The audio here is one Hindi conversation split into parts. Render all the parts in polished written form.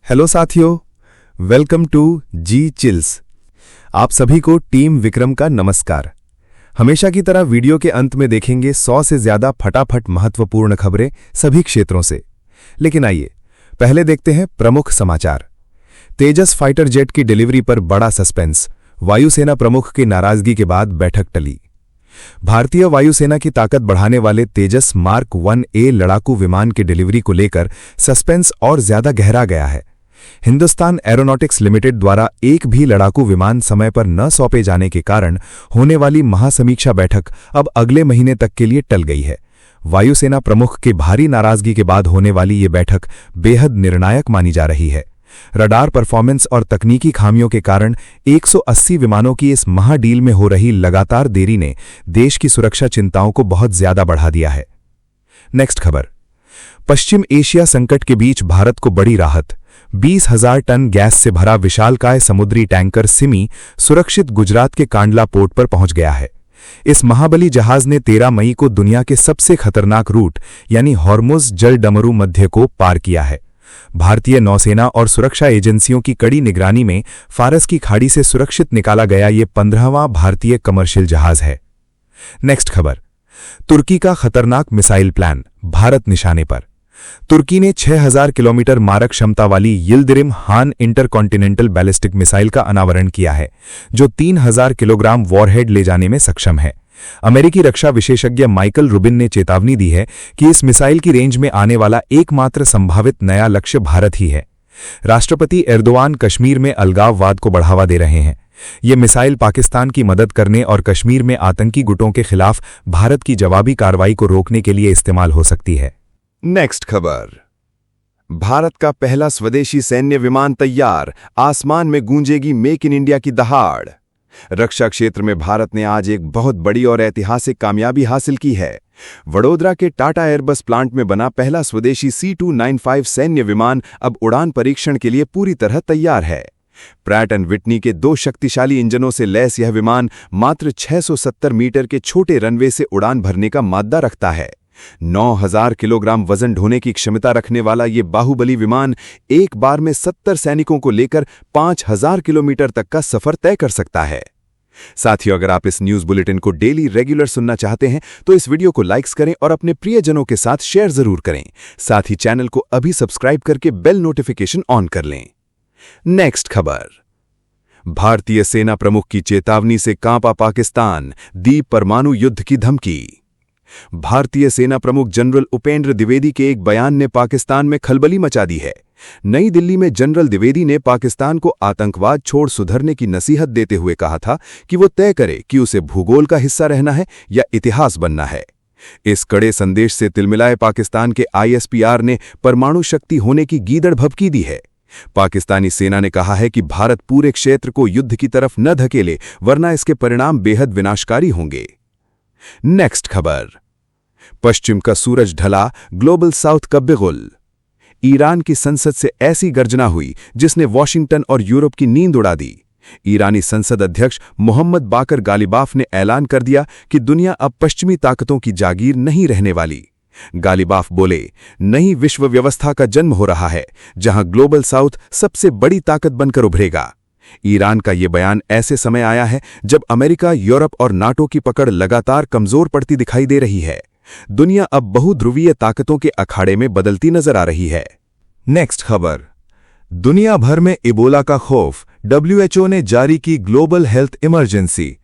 हेलो साथियों, वेलकम टू जी चिल्स। आप सभी को टीम विक्रम का नमस्कार। हमेशा की तरह वीडियो के अंत में देखेंगे 100 से ज्यादा फटाफट महत्वपूर्ण खबरें सभी क्षेत्रों से। लेकिन आइए पहले देखते हैं प्रमुख समाचार। तेजस फाइटर जेट की डिलीवरी पर बड़ा सस्पेंस, वायुसेना प्रमुख की नाराजगी के बाद बैठक टली। भारतीय वायुसेना की ताकत बढ़ाने वाले तेजस मार्क 1A लड़ाकू विमान की डिलीवरी को लेकर सस्पेंस और ज्यादा गहरा गया है। हिंदुस्तान एरोनॉटिक्स लिमिटेड द्वारा एक भी लड़ाकू विमान समय पर न सौंपे जाने के कारण होने वाली महासमीक्षा बैठक अब अगले महीने तक के लिए टल गई है। वायुसेना प्रमुख की भारी नाराजगी के बाद होने वाली ये बैठक बेहद निर्णायक मानी जा रही है। रडार परफॉर्मेंस और तकनीकी खामियों के कारण 180 विमानों की इस महाडील में हो रही लगातार देरी ने देश की सुरक्षा चिंताओं को बहुत ज्यादा बढ़ा दिया है। नेक्स्ट खबर। पश्चिम एशिया संकट के बीच भारत को बड़ी राहत। 20,000 टन गैस से भरा विशालकाय समुद्री टैंकर सिमी सुरक्षित गुजरात के कांडला पोर्ट पर पहुंच गया है। इस महाबली जहाज ने 13 मई को दुनिया के सबसे खतरनाक रूट यानी हॉर्मुज जलडमरू मध्य को पार किया है। भारतीय नौसेना और सुरक्षा एजेंसियों की कड़ी निगरानी में फारस की खाड़ी से सुरक्षित निकाला गया ये 15वां भारतीय कमर्शियल जहाज है। नेक्स्ट खबर। तुर्की का खतरनाक मिसाइल प्लान, भारत निशाने पर। तुर्की ने 6000 किलोमीटर मारक क्षमता वाली यिल्दिरिम हान इंटरकॉन्टिनेंटल बैलिस्टिक मिसाइल का अनावरण किया है, जो 3000 किलोग्राम वॉरहेड ले जाने में सक्षम है। अमेरिकी रक्षा विशेषज्ञ माइकल रूबिन ने चेतावनी दी है कि इस मिसाइल की रेंज में आने वाला एकमात्र संभावित नया लक्ष्य भारत ही है। राष्ट्रपति एर्दोआन कश्मीर में अलगाववाद को बढ़ावा दे रहे हैं। ये मिसाइल पाकिस्तान की मदद करने और कश्मीर में आतंकी गुटों के खिलाफ भारत की जवाबी कार्रवाई को रोकने के लिए इस्तेमाल हो सकती है। नेक्स्ट खबर। भारत का पहला स्वदेशी सैन्य विमान तैयार, आसमान में गूंजेगी मेक इन इंडिया की दहाड़। रक्षा क्षेत्र में भारत ने आज एक बहुत बड़ी और ऐतिहासिक कामयाबी हासिल की है। वडोदरा के टाटा एयरबस प्लांट में बना पहला स्वदेशी C295 सैन्य विमान अब उड़ान परीक्षण के लिए पूरी तरह तैयार है। प्रैट एंड विटनी के 2 शक्तिशाली इंजनों से लैस यह विमान मात्र 670 मीटर के छोटे रनवे से उड़ान भरने का मादा रखता है। 9000 किलोग्राम वजन ढोने की क्षमता रखने वाला ये बाहुबली विमान एक बार में 70 सैनिकों को लेकर 5000 किलोमीटर तक का सफर तय कर सकता है। साथियों, अगर आप इस न्यूज बुलेटिन को डेली रेगुलर सुनना चाहते हैं तो इस वीडियो को लाइक्स करें और अपने प्रियजनों के साथ शेयर जरूर करें। साथ ही चैनल को अभी सब्सक्राइब करके बेल नोटिफिकेशन ऑन कर लें। नेक्स्ट खबर। भारतीय सेना प्रमुख की चेतावनी से कांपा पाकिस्तान, दी परमाणु युद्ध की धमकी। भारतीय सेना प्रमुख जनरल उपेंद्र द्विवेदी के एक बयान ने पाकिस्तान में खलबली मचा दी है। नई दिल्ली में जनरल द्विवेदी ने पाकिस्तान को आतंकवाद छोड़ सुधरने की नसीहत देते हुए कहा था कि वो तय करे कि उसे भूगोल का हिस्सा रहना है या इतिहास बनना है। इस कड़े संदेश से तिलमिलाए पाकिस्तान के ISPR ने परमाणु शक्ति होने की गीदड़ भभकी दी है। पाकिस्तानी सेना ने कहा है कि भारत पूरे क्षेत्र को युद्ध की तरफ न धकेले, वरना इसके परिणाम बेहद विनाशकारी होंगे। नेक्स्ट खबर। पश्चिम का सूरज ढला, ग्लोबल साउथ का बिगुल। ईरान की संसद से ऐसी गर्जना हुई जिसने वॉशिंगटन और यूरोप की नींद उड़ा दी। ईरानी संसद अध्यक्ष मोहम्मद बाकर गालिबाफ ने ऐलान कर दिया कि दुनिया अब पश्चिमी ताकतों की जागीर नहीं रहने वाली। गालिबाफ बोले, नई विश्व व्यवस्था का जन्म हो रहा है जहां ग्लोबल साउथ सबसे बड़ी ताकत बनकर उभरेगा। ईरान का ये बयान ऐसे समय आया है जब अमेरिका, यूरोप और नाटो की पकड़ लगातार कमजोर पड़ती दिखाई दे रही है। दुनिया अब बहुध्रुवीय ताकतों के अखाड़े में बदलती नजर आ रही है। नेक्स्ट खबर। दुनिया भर में इबोला का खौफ, WHO ने जारी की ग्लोबल हेल्थ इमरजेंसी।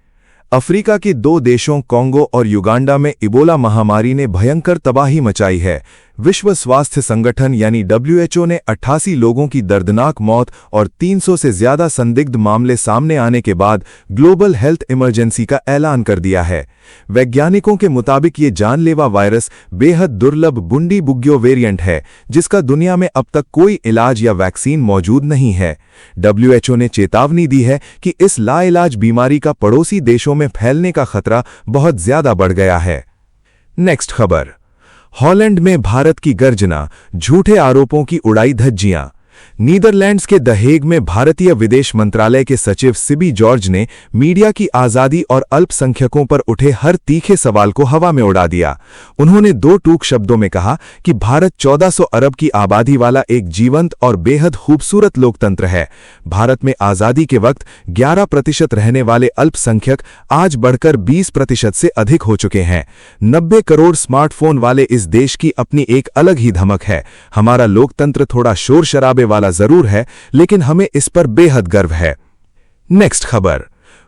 अफ्रीका के 2 देशों कोंगो और युगांडा में इबोला महामारी ने भयंकर तबाही मचाई है। विश्व स्वास्थ्य संगठन यानी WHO ने 88 लोगों की दर्दनाक मौत और 300 से ज्यादा संदिग्ध मामले सामने आने के बाद ग्लोबल हेल्थ इमरजेंसी का ऐलान कर दिया है। वैज्ञानिकों के मुताबिक ये जानलेवा वायरस बेहद दुर्लभ बुंडी बुग्यो वेरिएंट है, जिसका दुनिया में अब तक कोई इलाज या वैक्सीन मौजूद नहीं है। WHO ने चेतावनी दी है कि इस लाइलाज बीमारी का पड़ोसी देशों में फैलने का खतरा बहुत ज्यादा बढ़ गया है। नेक्स्ट खबर। हॉलैंड में भारत की गर्जना, झूठे आरोपों की उड़ाई धज्जियां। नीदरलैंड्स के द हेग में भारतीय विदेश मंत्रालय के सचिव सिबी जॉर्ज ने मीडिया की आज़ादी और अल्पसंख्यकों पर उठे हर तीखे सवाल को हवा में उड़ा दिया। उन्होंने दो टूक शब्दों में कहा कि भारत 1400 अरब की आबादी वाला एक जीवंत और बेहद खूबसूरत लोकतंत्र है। भारत में आज़ादी के वक्त 11% रहने वाले अल्पसंख्यक आज बढ़कर 20% से अधिक हो चुके हैं। 90 करोड़ स्मार्टफोन वाले इस देश की अपनी एक अलग ही धमक है। हमारा लोकतंत्र थोड़ा शोर शराबे वाला जरूर है, लेकिन हमें इस पर बेहद गर्व है। नेक्स्ट खबर,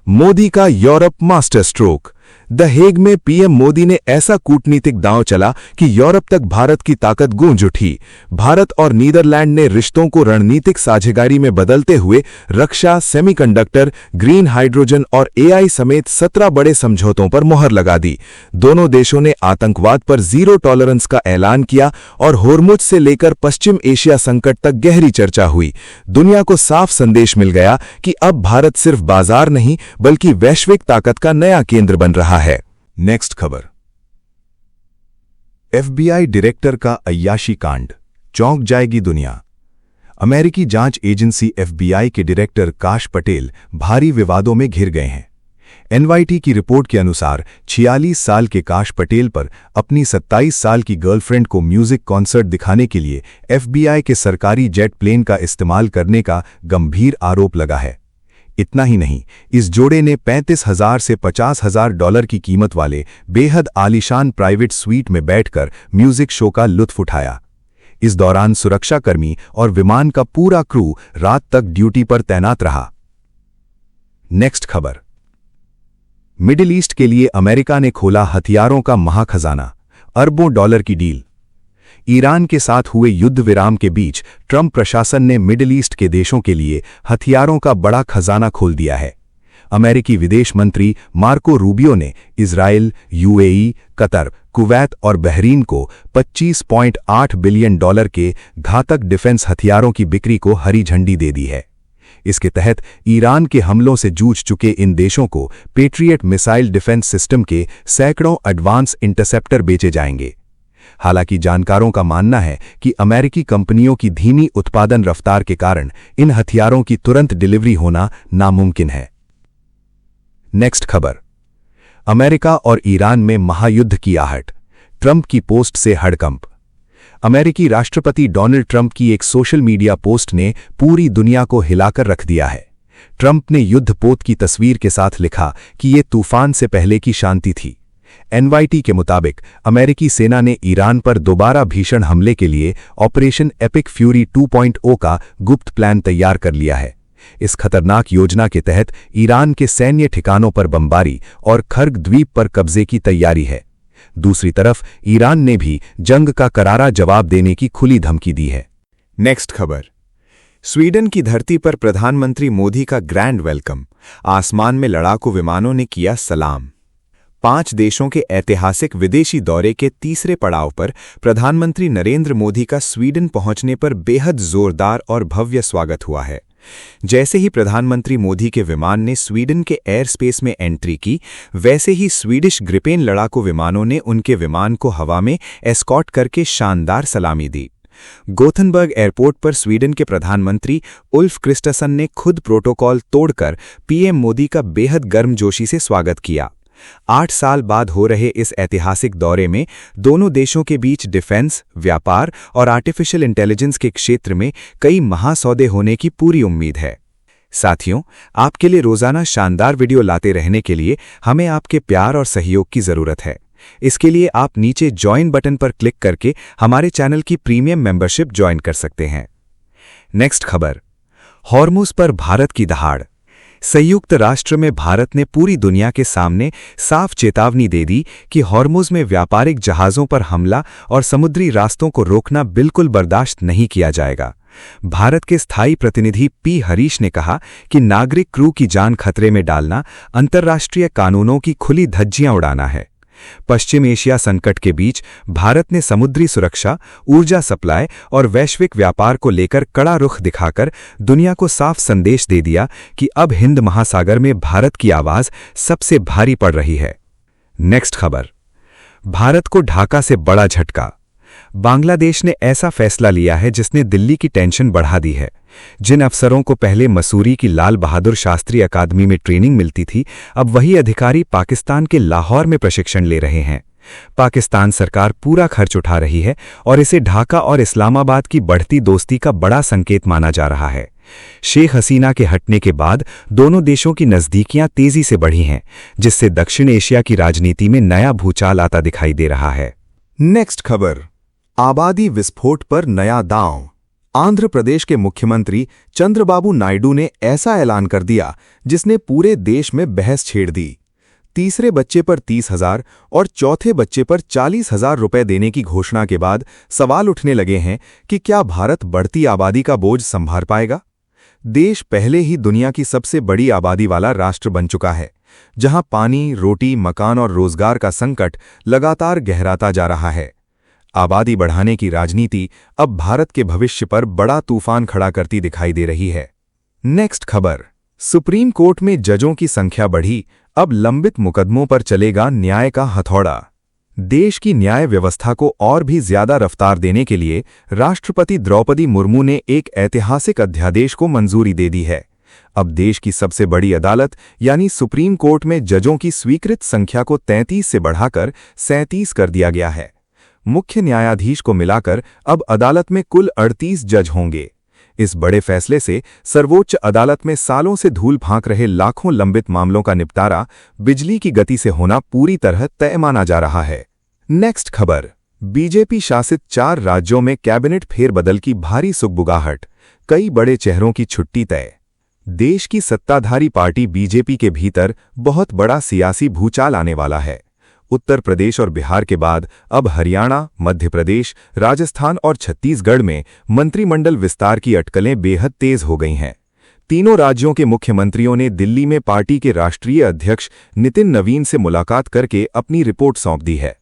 मोदी का Europe master stroke. The Hague में पीएम मोदी ने ऐसा कूटनीतिक दांव चला कि यूरोप तक भारत की ताकत गूंज उठी। भारत और नीदरलैंड ने रिश्तों को रणनीतिक साझेदारी में बदलते हुए रक्षा, सेमीकंडक्टर, ग्रीन हाइड्रोजन और एआई समेत 17 बड़े समझौतों पर मुहर लगा दी। दोनों देशों ने आतंकवाद पर जीरो टॉलरेंस का ऐलान किया और होर्मुज से लेकर पश्चिम एशिया संकट तक गहरी चर्चा हुई। दुनिया को साफ संदेश मिल गया कि अब भारत सिर्फ बाजार नहीं बल्कि वैश्विक ताकत का नया केंद्र बन रहा है। नेक्स्ट खबर, एफबीआई डायरेक्टर का अय्याशी कांड, चौंक जाएगी दुनिया। अमेरिकी जांच एजेंसी एफबीआई के डायरेक्टर काश पटेल भारी विवादों में घिर गए हैं। एनवाईटी की रिपोर्ट के अनुसार 46 साल के काश पटेल पर अपनी 27 साल की गर्लफ्रेंड को म्यूजिक कॉन्सर्ट दिखाने के लिए एफबीआई के सरकारी जेट प्लेन का इस्तेमाल करने का गंभीर आरोप लगा है। इतना ही नहीं, इस जोड़े ने 35,000 से $50,000 की कीमत वाले बेहद आलीशान प्राइवेट स्वीट में बैठकर म्यूजिक शो का लुत्फ उठाया। इस दौरान सुरक्षाकर्मी और विमान का पूरा क्रू रात तक ड्यूटी पर तैनात रहा। नेक्स्ट खबर, मिडिल ईस्ट के लिए अमेरिका ने खोला हथियारों का महाखजाना, अरबों डॉलर की डील। ईरान के साथ हुए युद्ध विराम के बीच ट्रंप प्रशासन ने मिडिल ईस्ट के देशों के लिए हथियारों का बड़ा खजाना खोल दिया है। अमेरिकी विदेश मंत्री मार्को रूबियो ने इजराइल, यूएई, कतर, कुवैत और बहरीन को $25.8 बिलियन के घातक डिफेंस हथियारों की बिक्री को हरी झंडी दे दी है। इसके तहत ईरान के हमलों से जूझ चुके इन देशों को पेट्रियट मिसाइल डिफेंस सिस्टम के सैकड़ों एडवांस इंटरसेप्टर बेचे जाएंगे। हालांकि जानकारों का मानना है कि अमेरिकी कंपनियों की धीमी उत्पादन रफ्तार के कारण इन हथियारों की तुरंत डिलीवरी होना नामुमकिन है। नेक्स्ट खबर, अमेरिका और ईरान में महायुद्ध की आहट, ट्रंप की पोस्ट से हड़कंप। अमेरिकी राष्ट्रपति डोनाल्ड ट्रंप की एक सोशल मीडिया पोस्ट ने पूरी दुनिया को हिलाकर रख दिया है। ट्रंप ने युद्धपोत की तस्वीर के साथ लिखा कि ये तूफान से पहले की शांति थी। एनवाईटी के मुताबिक अमेरिकी सेना ने ईरान पर दोबारा भीषण हमले के लिए ऑपरेशन एपिक फ्यूरी 2.0 का गुप्त प्लान तैयार कर लिया है। इस खतरनाक योजना के तहत ईरान के सैन्य ठिकानों पर बमबारी और खर्ग द्वीप पर कब्जे की तैयारी है। दूसरी तरफ ईरान ने भी जंग का करारा जवाब देने की खुली धमकी दी है। नेक्स्ट खबर, स्वीडन की धरती पर प्रधानमंत्री मोदी का ग्रैंड वेलकम, आसमान में लड़ाकू विमानों ने किया सलाम। 5 देशों के ऐतिहासिक विदेशी दौरे के तीसरे पड़ाव पर प्रधानमंत्री नरेंद्र मोदी का स्वीडन पहुंचने पर बेहद जोरदार और भव्य स्वागत हुआ है। जैसे ही प्रधानमंत्री मोदी के विमान ने स्वीडन के एयर स्पेस में एंट्री की, वैसे ही स्वीडिश ग्रिपेन लड़ाकू विमानों ने उनके विमान को हवा में एस्कॉर्ट करके शानदार सलामी दी। गोथनबर्ग एयरपोर्ट पर स्वीडन के प्रधानमंत्री उल्फ क्रिस्टसन ने खुद प्रोटोकॉल तोड़कर पीएम मोदी का बेहद गर्मजोशी से स्वागत किया। 8 साल बाद हो रहे इस ऐतिहासिक दौरे में दोनों देशों के बीच डिफेंस, व्यापार और आर्टिफिशियल इंटेलिजेंस के क्षेत्र में कई महासौदे होने की पूरी उम्मीद है। साथियों, आपके लिए रोजाना शानदार वीडियो लाते रहने के लिए हमें आपके प्यार और सहयोग की जरूरत है। इसके लिए आप नीचे ज्वाइन बटन पर क्लिक करके हमारे चैनल की प्रीमियम मेंबरशिप ज्वाइन कर सकते हैं। नेक्स्ट खबर, हॉर्मुज पर भारत की दहाड़। संयुक्त राष्ट्र में भारत ने पूरी दुनिया के सामने साफ चेतावनी दे दी कि हॉर्मुज में व्यापारिक जहाज़ों पर हमला और समुद्री रास्तों को रोकना बिल्कुल बर्दाश्त नहीं किया जाएगा। भारत के स्थायी प्रतिनिधि पी हरीश ने कहा कि नागरिक क्रू की जान खतरे में डालना अंतर्राष्ट्रीय कानूनों की खुली धज्जियां उड़ाना है। पश्चिम एशिया संकट के बीच भारत ने समुद्री सुरक्षा, ऊर्जा सप्लाई और वैश्विक व्यापार को लेकर कड़ा रुख दिखाकर दुनिया को साफ संदेश दे दिया कि अब हिंद महासागर में भारत की आवाज सबसे भारी पड़ रही है। नेक्स्ट खबर, भारत को ढाका से बड़ा झटका। बांग्लादेश ने ऐसा फैसला लिया है जिसने दिल्ली की टेंशन बढ़ा दी है। जिन अफसरों को पहले मसूरी की लाल बहादुर शास्त्री अकादमी में ट्रेनिंग मिलती थी, अब वही अधिकारी पाकिस्तान के लाहौर में प्रशिक्षण ले रहे हैं। पाकिस्तान सरकार पूरा खर्च उठा रही है और इसे ढाका और इस्लामाबाद की बढ़ती दोस्ती का बड़ा संकेत माना जा रहा है। शेख हसीना के हटने के बाद दोनों देशों की नज़दीकियां तेजी से बढ़ी हैं, जिससे दक्षिण एशिया की राजनीति में नया भूचाल आता दिखाई दे रहा है। नेक्स्ट खबर, आबादी विस्फोट पर नया दांव। आंध्र प्रदेश के मुख्यमंत्री चंद्रबाबू नायडू ने ऐसा ऐलान कर दिया जिसने पूरे देश में बहस छेड़ दी। तीसरे बच्चे पर 30,000 और चौथे बच्चे पर 40,000 रुपए देने की घोषणा के बाद सवाल उठने लगे हैं कि क्या भारत बढ़ती आबादी का बोझ संभाल पाएगा। देश पहले ही दुनिया की सबसे बड़ी आबादी वाला राष्ट्र बन चुका है, जहां पानी, रोटी, मकान और रोजगार का संकट लगातार गहराता जा रहा है। आबादी बढ़ाने की राजनीति अब भारत के भविष्य पर बड़ा तूफान खड़ा करती दिखाई दे रही है। नेक्स्ट खबर, सुप्रीम कोर्ट में जजों की संख्या बढ़ी, अब लंबित मुकदमों पर चलेगा न्याय का हथौड़ा। देश की न्याय व्यवस्था को और भी ज्यादा रफ्तार देने के लिए राष्ट्रपति द्रौपदी मुर्मू ने एक ऐतिहासिक अध्यादेश को मंजूरी दे दी है। अब देश की सबसे बड़ी अदालत यानी सुप्रीम कोर्ट में जजों की स्वीकृत संख्या को 33 से बढ़ाकर 37 कर दिया गया है। मुख्य न्यायाधीश को मिलाकर अब अदालत में कुल 38 जज होंगे। इस बड़े फैसले से सर्वोच्च अदालत में सालों से धूल फांक रहे लाखों लंबित मामलों का निपटारा बिजली की गति से होना पूरी तरह तय माना जा रहा है। नेक्स्ट खबर, बीजेपी शासित 4 राज्यों में कैबिनेट फेरबदल की भारी सुगबुगाहट, कई बड़े चेहरों की छुट्टी तय। देश की सत्ताधारी पार्टी बीजेपी के भीतर बहुत बड़ा सियासी भूचाल आने वाला है। उत्तर प्रदेश और बिहार के बाद अब हरियाणा, मध्य प्रदेश, राजस्थान और छत्तीसगढ़ में मंत्रिमंडल विस्तार की अटकलें बेहद तेज हो गई हैं। तीनों राज्यों के मुख्यमंत्रियों ने दिल्ली में पार्टी के राष्ट्रीय अध्यक्ष नितिन नवीन से मुलाकात करके अपनी रिपोर्ट सौंप दी है।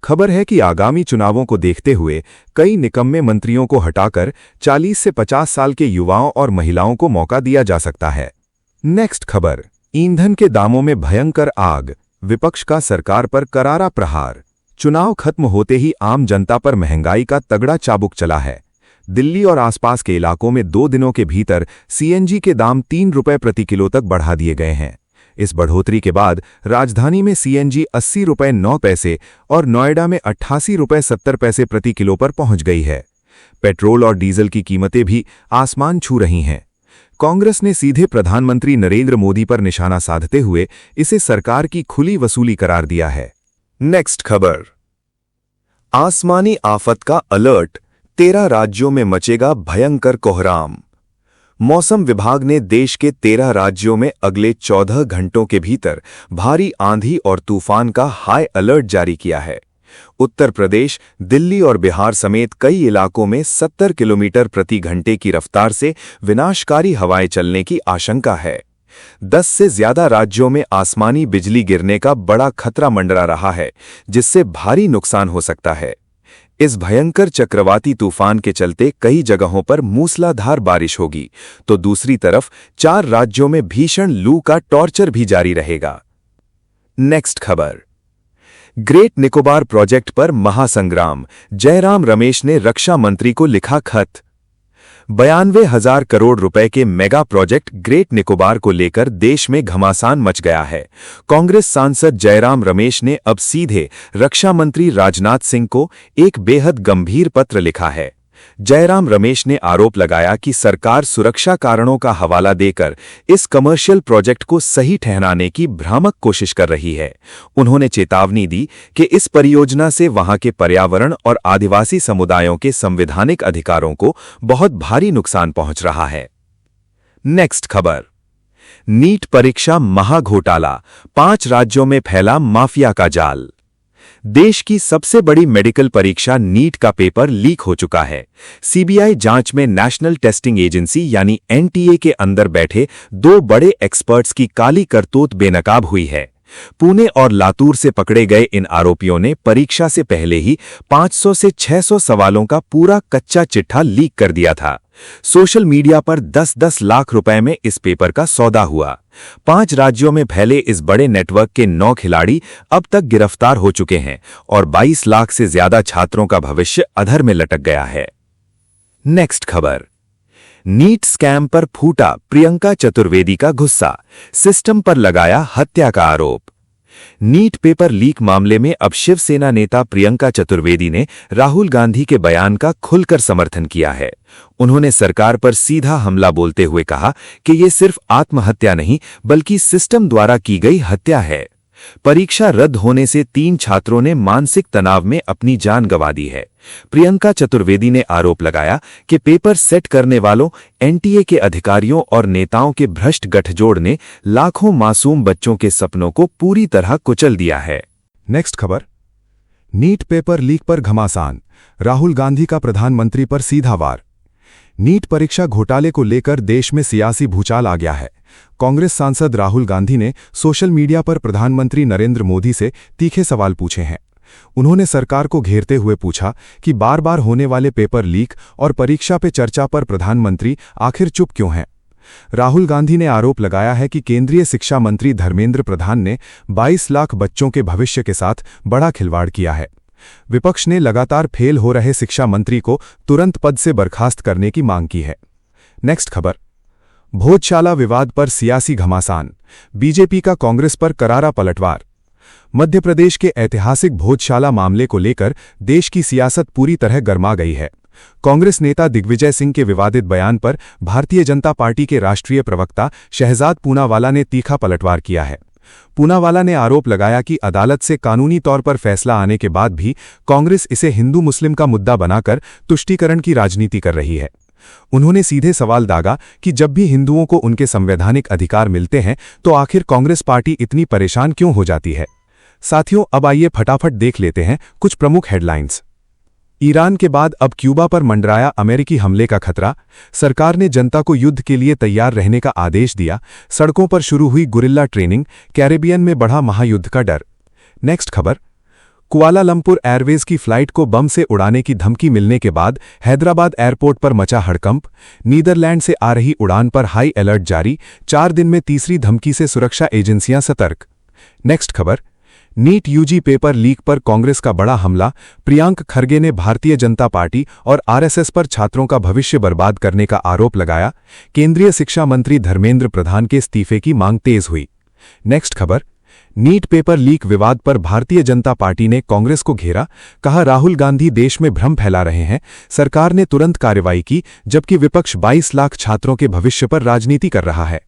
खबर है कि आगामी चुनावों को देखते हुए कई निकम्मे मंत्रियों को हटाकर 40 से 50 साल के युवाओं और महिलाओं को मौका दिया जा सकता है। नेक्स्ट खबर, ईंधन के दामों में भयंकर आग, विपक्ष का सरकार पर करारा प्रहार। चुनाव खत्म होते ही आम जनता पर महंगाई का तगड़ा चाबुक चला है। दिल्ली और आसपास के इलाकों में 2 दिनों के भीतर सीएनजी के दाम 3 रुपए प्रति किलो तक बढ़ा दिए गए हैं। इस बढ़ोतरी के बाद राजधानी में सीएनजी 80 रुपए 9 पैसे और नोएडा में 88 रुपए 70 पैसे प्रति किलो पर पहुंच गई है। पेट्रोल और डीजल की कीमतें भी आसमान छू रही हैं। कांग्रेस ने सीधे प्रधानमंत्री नरेंद्र मोदी पर निशाना साधते हुए इसे सरकार की खुली वसूली करार दिया है। नेक्स्ट खबर, आसमानी आफत का अलर्ट, 13 राज्यों में मचेगा भयंकर कोहराम। मौसम विभाग ने देश के 13 राज्यों में अगले 14 घंटों के भीतर भारी आंधी और तूफान का हाई अलर्ट जारी किया है। उत्तर प्रदेश, दिल्ली और बिहार समेत कई इलाकों में 70 किलोमीटर प्रति घंटे की रफ्तार से विनाशकारी हवाएं चलने की आशंका है। 10 से ज्यादा राज्यों में आसमानी बिजली गिरने का बड़ा खतरा मंडरा रहा है, जिससे भारी नुकसान हो सकता है। इस भयंकर चक्रवाती तूफान के चलते कई जगहों पर मूसलाधार बारिश होगी, तो दूसरी तरफ 4 राज्यों में भीषण लू का टॉर्चर भी जारी रहेगा। नेक्स्ट खबर, ग्रेट निकोबार प्रोजेक्ट पर महासंग्राम, जयराम रमेश ने रक्षा मंत्री को लिखा खत। 92,000 करोड़ रुपए के मेगा प्रोजेक्ट ग्रेट निकोबार को लेकर देश में घमासान मच गया है। कांग्रेस सांसद जयराम रमेश ने अब सीधे रक्षा मंत्री राजनाथ सिंह को एक बेहद गंभीर पत्र लिखा है। जयराम रमेश ने आरोप लगाया कि सरकार सुरक्षा कारणों का हवाला देकर इस कमर्शियल प्रोजेक्ट को सही ठहराने की भ्रामक कोशिश कर रही है। उन्होंने चेतावनी दी कि इस परियोजना से वहां के पर्यावरण और आदिवासी समुदायों के संवैधानिक अधिकारों को बहुत भारी नुकसान पहुंच रहा है। नेक्स्ट खबर, नीट परीक्षा महाघोटाला, 5 राज्यों में फैला माफिया का जाल। देश की सबसे बड़ी मेडिकल परीक्षा नीट का पेपर लीक हो चुका है। सीबीआई जांच में नेशनल टेस्टिंग एजेंसी यानी एनटीए के अंदर बैठे 2 बड़े एक्सपर्ट्स की काली करतूत बेनकाब हुई है। पुणे और लातूर से पकड़े गए इन आरोपियों ने परीक्षा से पहले ही 500 से 600 सवालों का पूरा कच्चा चिट्ठा लीक कर दिया था। सोशल मीडिया पर 10-10 लाख रुपए में इस पेपर का सौदा हुआ। 5 राज्यों में फैले इस बड़े नेटवर्क के 9 खिलाड़ी अब तक गिरफ्तार हो चुके हैं और 22 लाख से ज्यादा छात्रों का भविष्य अधर में लटक गया है। नेक्स्ट खबर। नीट स्कैम पर फूटा प्रियंका चतुर्वेदी का गुस्सा, सिस्टम पर लगाया हत्या का आरोप। नीट पेपर लीक मामले में अब शिवसेना नेता प्रियंका चतुर्वेदी ने राहुल गांधी के बयान का खुलकर समर्थन किया है। उन्होंने सरकार पर सीधा हमला बोलते हुए कहा कि ये सिर्फ आत्महत्या नहीं बल्कि सिस्टम द्वारा की गई हत्या है। परीक्षा रद्द होने से 3 छात्रों ने मानसिक तनाव में अपनी जान गंवा दी है। प्रियंका चतुर्वेदी ने आरोप लगाया कि पेपर सेट करने वालों, एनटीए के अधिकारियों और नेताओं के भ्रष्ट गठजोड़ ने लाखों मासूम बच्चों के सपनों को पूरी तरह कुचल दिया है। नेक्स्ट खबर। नीट पेपर लीक पर घमासान, राहुल गांधी का प्रधानमंत्री पर सीधा वार। नीट परीक्षा घोटाले को लेकर देश में सियासी भूचाल आ गया है। कांग्रेस सांसद राहुल गांधी ने सोशल मीडिया पर प्रधानमंत्री नरेंद्र मोदी से तीखे सवाल पूछे हैं। उन्होंने सरकार को घेरते हुए पूछा कि बार बार होने वाले पेपर लीक और परीक्षा पे चर्चा पर प्रधानमंत्री आखिर चुप क्यों हैं। राहुल गांधी ने आरोप लगाया है कि केंद्रीय शिक्षा मंत्री धर्मेंद्र प्रधान ने 22 लाख बच्चों के भविष्य के साथ बड़ा खिलवाड़ किया है। विपक्ष ने लगातार फेल हो रहे शिक्षा मंत्री को तुरंत पद से बर्खास्त करने की मांग की है। नेक्स्ट खबर। भोजशाला विवाद पर सियासी घमासान, बीजेपी का कांग्रेस पर करारा पलटवार। मध्य प्रदेश के ऐतिहासिक भोजशाला मामले को लेकर देश की सियासत पूरी तरह गर्मा गई है। कांग्रेस नेता दिग्विजय सिंह के विवादित बयान पर भारतीय जनता पार्टी के राष्ट्रीय प्रवक्ता शहजाद पूनावाला ने तीखा पलटवार किया है। पूनावाला ने आरोप लगाया कि अदालत से कानूनी तौर पर फैसला आने के बाद भी कांग्रेस इसे हिंदू मुस्लिम का मुद्दा बनाकर तुष्टीकरण की राजनीति कर रही है। उन्होंने सीधे सवाल दागा कि जब भी हिंदुओं को उनके संवैधानिक अधिकार मिलते हैं तो आखिर कांग्रेस पार्टी इतनी परेशान क्यों हो जाती है। साथियों, अब आइए फटाफट देख लेते हैं कुछ प्रमुख हेडलाइंस। ईरान के बाद अब क्यूबा पर मंडराया अमेरिकी हमले का खतरा, सरकार ने जनता को युद्ध के लिए तैयार रहने का आदेश दिया, सड़कों पर शुरू हुई गुरिल्ला ट्रेनिंग, कैरेबियन में बढ़ा महायुद्ध का डर। नेक्स्ट खबर। कुआलालंपुर एयरवेज की फ्लाइट को बम से उड़ाने की धमकी मिलने के बाद हैदराबाद एयरपोर्ट पर मचा हड़कंप, नीदरलैंड से आ रही उड़ान पर हाई अलर्ट जारी, 4 दिन में तीसरी धमकी से सुरक्षा एजेंसियां सतर्क। नेक्स्ट खबर। नीट यूजी पेपर लीक पर कांग्रेस का बड़ा हमला, प्रियंक खरगे ने भारतीय जनता पार्टी और आरएसएस पर छात्रों का भविष्य बर्बाद करने का आरोप लगाया, केंद्रीय शिक्षा मंत्री धर्मेंद्र प्रधान के इस्तीफे की मांग तेज हुई। नेक्स्ट खबर। नीट पेपर लीक विवाद पर भारतीय जनता पार्टी ने कांग्रेस को घेरा, कहा राहुल गांधी देश में भ्रम फैला रहे हैं, सरकार ने तुरंत कार्रवाई की जबकि विपक्ष 22 लाख छात्रों के भविष्य पर राजनीति कर रहा है।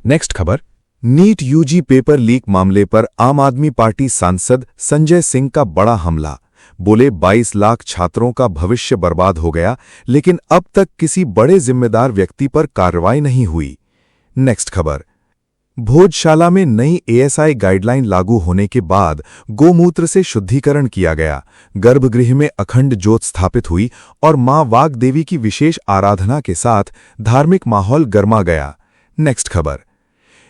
नेक्स्ट खबर। नीट यूजी पेपर लीक मामले पर आम आदमी पार्टी सांसद संजय सिंह का बड़ा हमला, बोले 22 लाख छात्रों का भविष्य बर्बाद हो गया लेकिन अब तक किसी बड़े जिम्मेदार व्यक्ति पर कार्रवाई नहीं हुई। नेक्स्ट खबर। भोजशाला में नई एएसआई गाइडलाइन लागू होने के बाद गोमूत्र से शुद्धिकरण किया गया, गर्भगृह में अखंड ज्योत स्थापित हुई और मां वाग्देवी की विशेष आराधना के साथ धार्मिक माहौल गर्मा गया। नेक्स्ट खबर।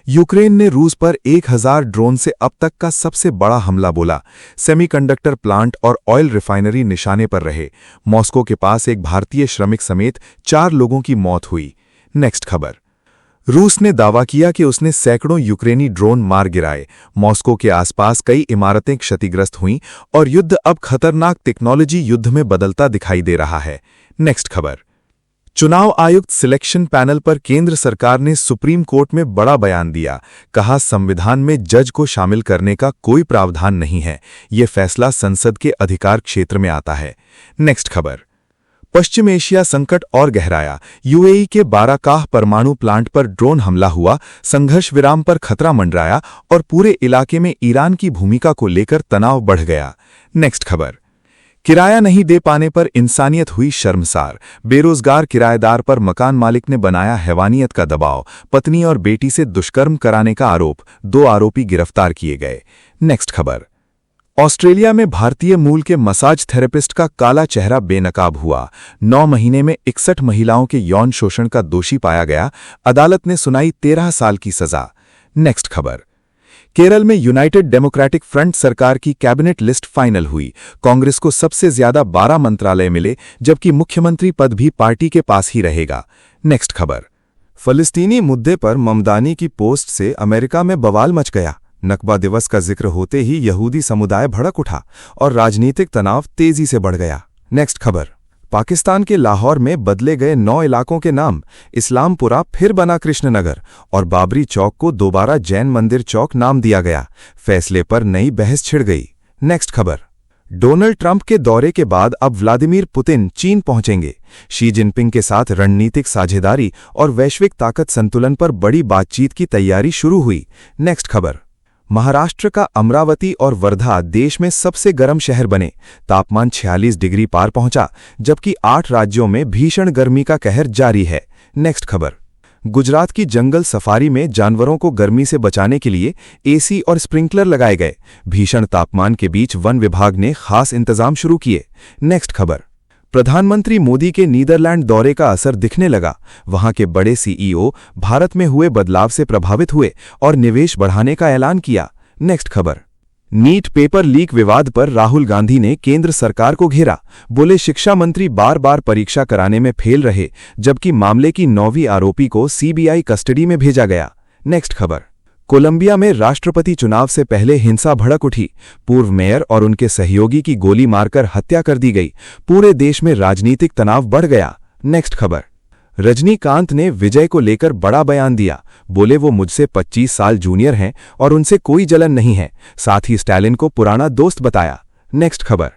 यूक्रेन ने रूस पर 1000 ड्रोन से अब तक का सबसे बड़ा हमला बोला, सेमीकंडक्टर प्लांट और ऑयल रिफाइनरी निशाने पर रहे, मॉस्को के पास एक भारतीय श्रमिक समेत 4 लोगों की मौत हुई। नेक्स्ट खबर। रूस ने दावा किया कि उसने सैकड़ों यूक्रेनी ड्रोन मार गिराए, मॉस्को के आसपास कई इमारतें क्षतिग्रस्त हुईं और युद्ध अब खतरनाक टेक्नोलॉजी युद्ध में बदलता दिखाई दे रहा है। नेक्स्ट खबर। चुनाव आयुक्त सिलेक्शन पैनल पर केंद्र सरकार ने सुप्रीम कोर्ट में बड़ा बयान दिया, कहा संविधान में जज को शामिल करने का कोई प्रावधान नहीं है, ये फैसला संसद के अधिकार क्षेत्र में आता है। नेक्स्ट खबर। पश्चिम एशिया संकट और गहराया, यूएई के बाराकाह परमाणु प्लांट पर ड्रोन हमला हुआ, संघर्ष विराम पर खतरा मंडराया और पूरे इलाके में ईरान की भूमिका को लेकर तनाव बढ़ गया। नेक्स्ट खबर। किराया नहीं दे पाने पर इंसानियत हुई शर्मसार, बेरोजगार किराएदार पर मकान मालिक ने बनाया हैवानियत का दबाव, पत्नी और बेटी से दुष्कर्म कराने का आरोप, 2 आरोपी गिरफ्तार किए गए। नेक्स्ट खबर। ऑस्ट्रेलिया में भारतीय मूल के मसाज थेरेपिस्ट का काला चेहरा बेनकाब हुआ, 9 महीने में 61 महिलाओं के यौन शोषण का दोषी पाया गया, अदालत ने सुनाई 13 साल की सजा। नेक्स्ट खबर। केरल में यूनाइटेड डेमोक्रेटिक फ्रंट सरकार की कैबिनेट लिस्ट फाइनल हुई। कांग्रेस को सबसे ज्यादा 12 मंत्रालय मिले, जबकि मुख्यमंत्री पद भी पार्टी के पास ही रहेगा। नेक्स्ट खबर। फलस्तीनी मुद्दे पर ममदानी की पोस्ट से अमेरिका में बवाल मच गया। नकबा दिवस का जिक्र होते ही यहूदी समुदाय भड़क उठा और राजनीतिक तनाव तेजी से बढ़ गया। नेक्स्ट खबर। पाकिस्तान के लाहौर में बदले गए 9 इलाकों के नाम। इस्लामपुरा फिर बना कृष्णनगर और बाबरी चौक को दोबारा जैन मंदिर चौक नाम दिया गया। फैसले पर नई बहस छिड़ गई। नेक्स्ट खबर। डोनाल्ड ट्रंप के दौरे के बाद अब व्लादिमीर पुतिन चीन पहुंचेंगे। शी जिनपिंग के साथ रणनीतिक साझेदारी और वैश्विक ताकत संतुलन पर बड़ी बातचीत की तैयारी शुरू हुई। नेक्स्ट खबर। महाराष्ट्र का अमरावती और वर्धा देश में सबसे गर्म शहर बने। तापमान 46 डिग्री पार पहुंचा, जबकि 8 राज्यों में भीषण गर्मी का कहर जारी है। नेक्स्ट खबर। गुजरात की जंगल सफारी में जानवरों को गर्मी से बचाने के लिए एसी और स्प्रिंकलर लगाए गए। भीषण तापमान के बीच वन विभाग ने खास इंतजाम शुरू किए। नेक्स्ट खबर। प्रधानमंत्री मोदी के नीदरलैंड दौरे का असर दिखने लगा। वहां के बड़े सीईओ भारत में हुए बदलाव से प्रभावित हुए और निवेश बढ़ाने का ऐलान किया। नेक्स्ट खबर। नीट पेपर लीक विवाद पर राहुल गांधी ने केंद्र सरकार को घेरा। बोले शिक्षा मंत्री बार बार परीक्षा कराने में फेल रहे, जबकि मामले की 9वीं आरोपी को सीबीआई कस्टडी में भेजा गया। नेक्स्ट खबर। कोलंबिया में राष्ट्रपति चुनाव से पहले हिंसा भड़क उठी। पूर्व मेयर और उनके सहयोगी की गोली मारकर हत्या कर दी गई। पूरे देश में राजनीतिक तनाव बढ़ गया। नेक्स्ट खबर। रजनीकांत ने विजय को लेकर बड़ा बयान दिया। बोले वो मुझसे 25 साल जूनियर हैं और उनसे कोई जलन नहीं है। साथ ही स्टैलिन को पुराना दोस्त बताया। नेक्स्ट खबर।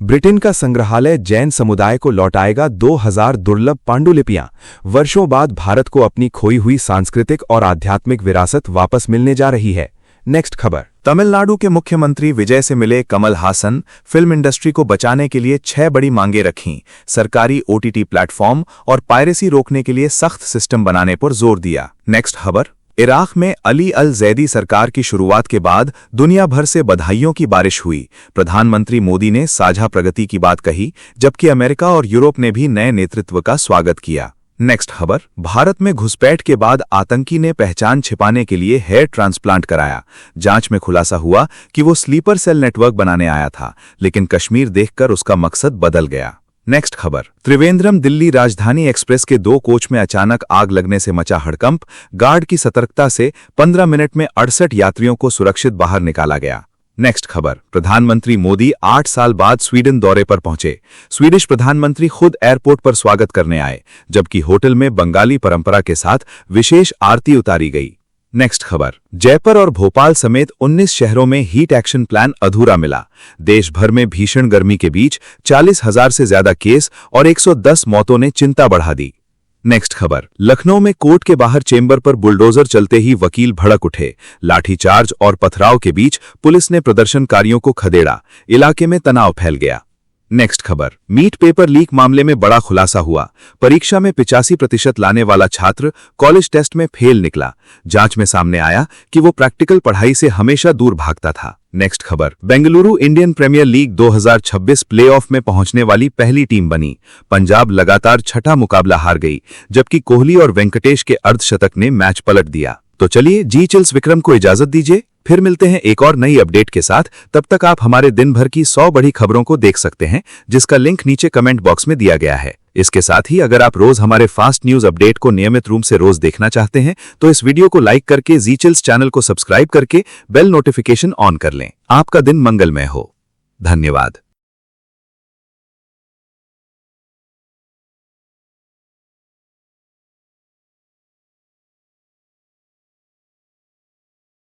ब्रिटेन का संग्रहालय जैन समुदाय को लौटाएगा 2000 दुर्लभ पांडुलिपियां। वर्षों बाद भारत को अपनी खोई हुई सांस्कृतिक और आध्यात्मिक विरासत वापस मिलने जा रही है। नेक्स्ट खबर। तमिलनाडु के मुख्यमंत्री विजय से मिले कमल हासन। फिल्म इंडस्ट्री को बचाने के लिए 6 बड़ी मांगें रखीं। सरकारी ओटीटी प्लेटफॉर्म और पायरेसी रोकने के लिए सख्त सिस्टम बनाने पर जोर दिया। नेक्स्ट खबर। इराक में अली अल जैदी सरकार की शुरुआत के बाद दुनिया भर से बधाइयों की बारिश हुई। प्रधानमंत्री मोदी ने साझा प्रगति की बात कही, जबकि अमेरिका और यूरोप ने भी नए नेतृत्व का स्वागत किया। नेक्स्ट खबर। भारत में घुसपैठ के बाद आतंकी ने पहचान छिपाने के लिए हेयर ट्रांसप्लांट कराया। जांच में खुलासा हुआ कि वो स्लीपर सेल नेटवर्क बनाने आया था, लेकिन कश्मीर देखकर उसका मकसद बदल गया। नेक्स्ट खबर। त्रिवेंद्रम दिल्ली राजधानी एक्सप्रेस के 2 कोच में अचानक आग लगने से मचा हड़कंप। गार्ड की सतर्कता से 15 मिनट में 68 यात्रियों को सुरक्षित बाहर निकाला गया। नेक्स्ट खबर। प्रधानमंत्री मोदी 8 साल बाद स्वीडन दौरे पर पहुंचे। स्वीडिश प्रधानमंत्री खुद एयरपोर्ट पर स्वागत करने आए, जबकि होटल में बंगाली परंपरा के साथ विशेष आरती उतारी गई। नेक्स्ट खबर। जयपुर और भोपाल समेत 19 शहरों में हीट एक्शन प्लान अधूरा मिला। देश भर में भीषण गर्मी के बीच 40,000 से ज्यादा केस और 110 मौतों ने चिंता बढ़ा दी। नेक्स्ट खबर। लखनऊ में कोर्ट के बाहर चेंबर पर बुलडोजर चलते ही वकील भड़क उठे। लाठीचार्ज और पथराव के बीच पुलिस ने प्रदर्शनकारियों को खदेड़ा। इलाके में तनाव फैल गया। नेक्स्ट खबर। नीट पेपर लीक मामले में बड़ा खुलासा हुआ। परीक्षा में 85% लाने वाला छात्र कॉलेज टेस्ट में फेल निकला। जांच में सामने आया कि वो प्रैक्टिकल पढ़ाई से हमेशा दूर भागता था। नेक्स्ट खबर। Bengaluru Indian premier league 2026 playoff में पहुंचने वाली पहली टीम बनी। पंजाब लगातार 6ठा मुकाबला हार गई, जबकि कोहली और वेंकटेश के अर्धशतक ने मैच पलट दिया। तो चलिए जी चिल्स विक्रम को इजाजत दीजिए, फिर मिलते हैं एक और नई अपडेट के साथ। तब तक आप हमारे दिन भर की 100 बड़ी खबरों को देख सकते हैं, जिसका लिंक नीचे कमेंट बॉक्स में दिया गया है। इसके साथ ही अगर आप रोज हमारे फास्ट न्यूज अपडेट को नियमित रूप से रोज देखना चाहते हैं, तो इस वीडियो को लाइक करके जी चिल्स चैनल को सब्सक्राइब करके बेल नोटिफिकेशन ऑन कर लें। आपका दिन मंगलमय हो। धन्यवाद।